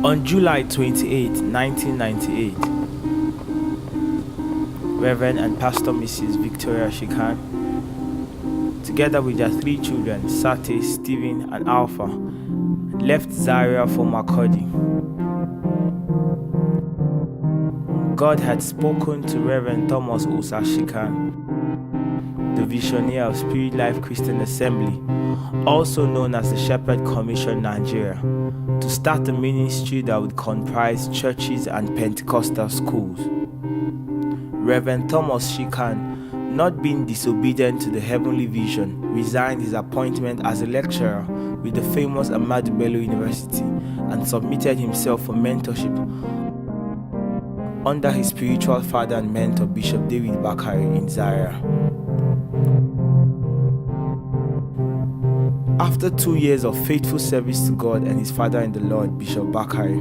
On July 28, 1998, Reverend and Pastor Mrs. Victoria Shikan, together with their 3 children, Sate, Stephen, and Alpha, left Zaria for Makurdi. God had spoken to Reverend Thomas Osa Shikan, the visionary of Spirit Life Christian Assembly, also known as the Shepherd Commission Nigeria, to start a ministry that would comprise churches and Pentecostal schools. Reverend Thomas Shikan, not being disobedient to the heavenly vision, resigned his appointment as a lecturer with the famous Ahmadu Bello University and submitted himself for mentorship under his spiritual father and mentor, Bishop David Bakare in Zaria. After 2 years of faithful service to God and his father in the Lord, Bishop Bakare,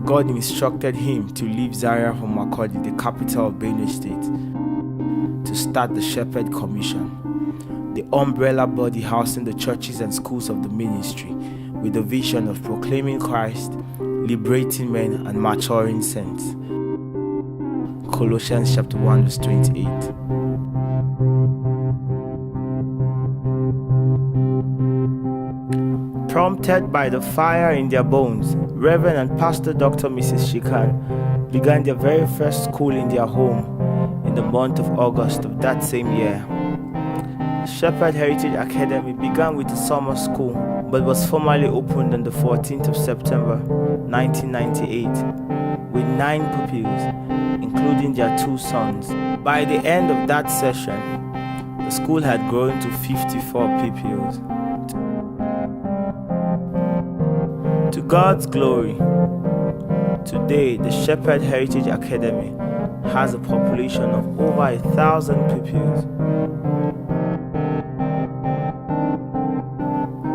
God instructed him to leave Zaria for Makurdi, the capital of Benue State, to start the Shepherd Commission, the umbrella body housing the churches and schools of the ministry, with the vision of proclaiming Christ, liberating men, and maturing saints. Colossians chapter 1 verse 28. Prompted by the fire in their bones, Reverend and Pastor Dr. Mrs. Shikan began their very first school in their home in the month of August of that same year. Shepherd Heritage Academy began with a summer school, but was formally opened on the 14th of September 1998 with 9 pupils, including their 2 sons. By the end of that session, the school had grown to 54 pupils. To God's glory, today the Shepherd Heritage Academy has a population of over 1,000 pupils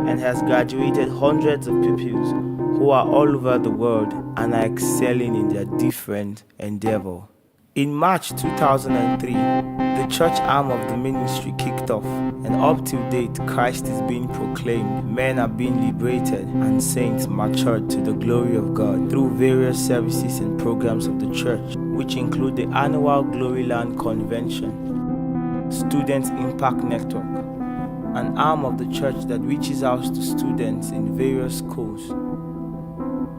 and has graduated hundreds of pupils who are all over the world and are excelling in their different endeavor. In March 2003, the church arm of the ministry kicked off, and up till date, Christ is being proclaimed, men are being liberated, and saints matured to the glory of God through various services and programs of the church, which include the annual Gloryland Convention, Students Impact Network, an arm of the church that reaches out to students in various schools.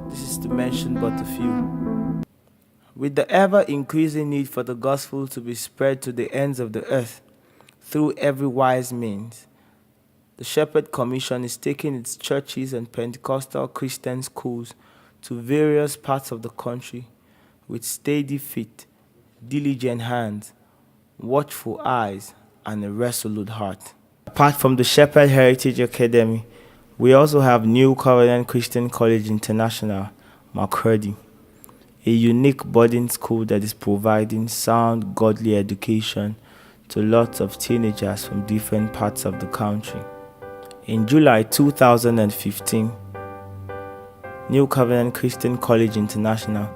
This is to mention but a few. With the ever-increasing need for the gospel to be spread to the ends of the earth through every wise means, the Shepherd Commission is taking its churches and Pentecostal Christian schools to various parts of the country with steady feet, diligent hands, watchful eyes, and a resolute heart. Apart from the Shepherd Heritage Academy, we also have New Covenant Christian College International, Makurdi, a unique boarding school that is providing sound, godly education to lots of teenagers from different parts of the country. In July 2015, New Covenant Christian College International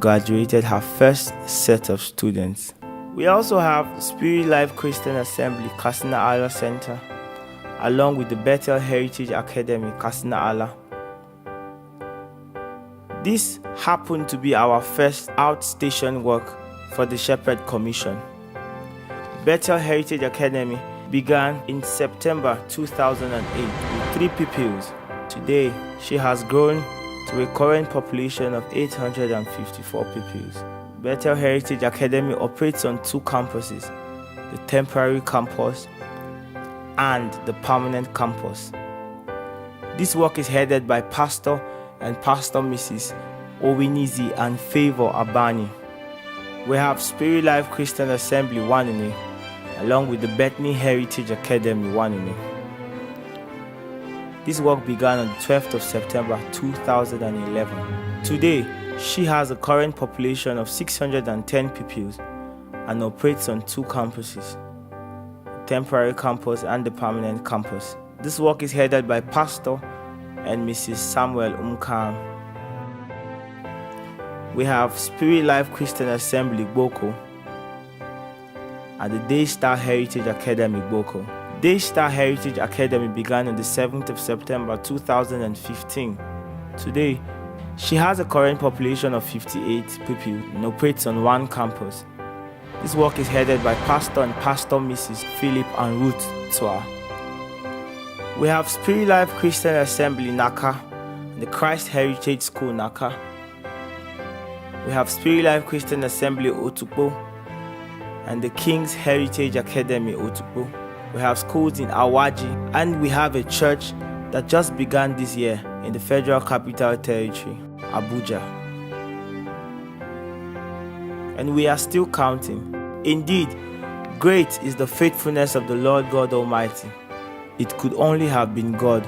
graduated her first set of students. We also have Spirit Life Christian Assembly, Katsina Allah Center, along with the Bethel Heritage Academy, Katsina Allah. This happened to be our first outstation work for the Shepherd Commission. Bethel Heritage Academy began in September 2008 with 3 pupils. Today, she has grown to a current population of 854 pupils. Bethel Heritage Academy operates on 2 campuses, the temporary campus and the permanent campus. This work is headed by Pastor and Pastor Mrs. Owinizi and Favor Abani. We have Spirit Life Christian Assembly Wanene, along with the Bethany Heritage Academy Wanene. This work began on the 12th of September 2011. Today, she has a current population of 610 pupils and operates on 2 campuses, the temporary campus and the permanent campus. This work is headed by Pastor and Mrs. Samuel Umkam. We have Spirit Life Christian Assembly Boko and the Daystar Heritage Academy Boko. Daystar Heritage Academy began on the 7th of September 2015 Today, she has a current population of 58 pupils and operates on one campus. This work is headed by Pastor and Pastor Mrs. Philip and Ruth Twa. We have Spirit Life Christian Assembly Naka and the Christ Heritage School Naka. We have Spirit Life Christian Assembly Otukpo and the King's Heritage Academy Otukpo. We have schools in Awaji, and we have a church that just began this year in the Federal Capital Territory, Abuja. And we are still counting. Indeed, great is the faithfulness of the Lord God Almighty. It could only have been God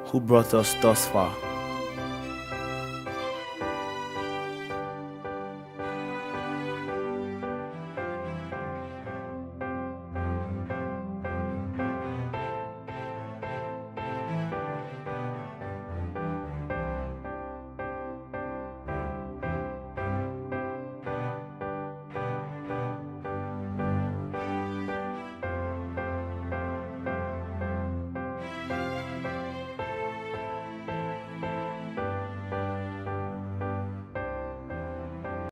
who brought us thus far.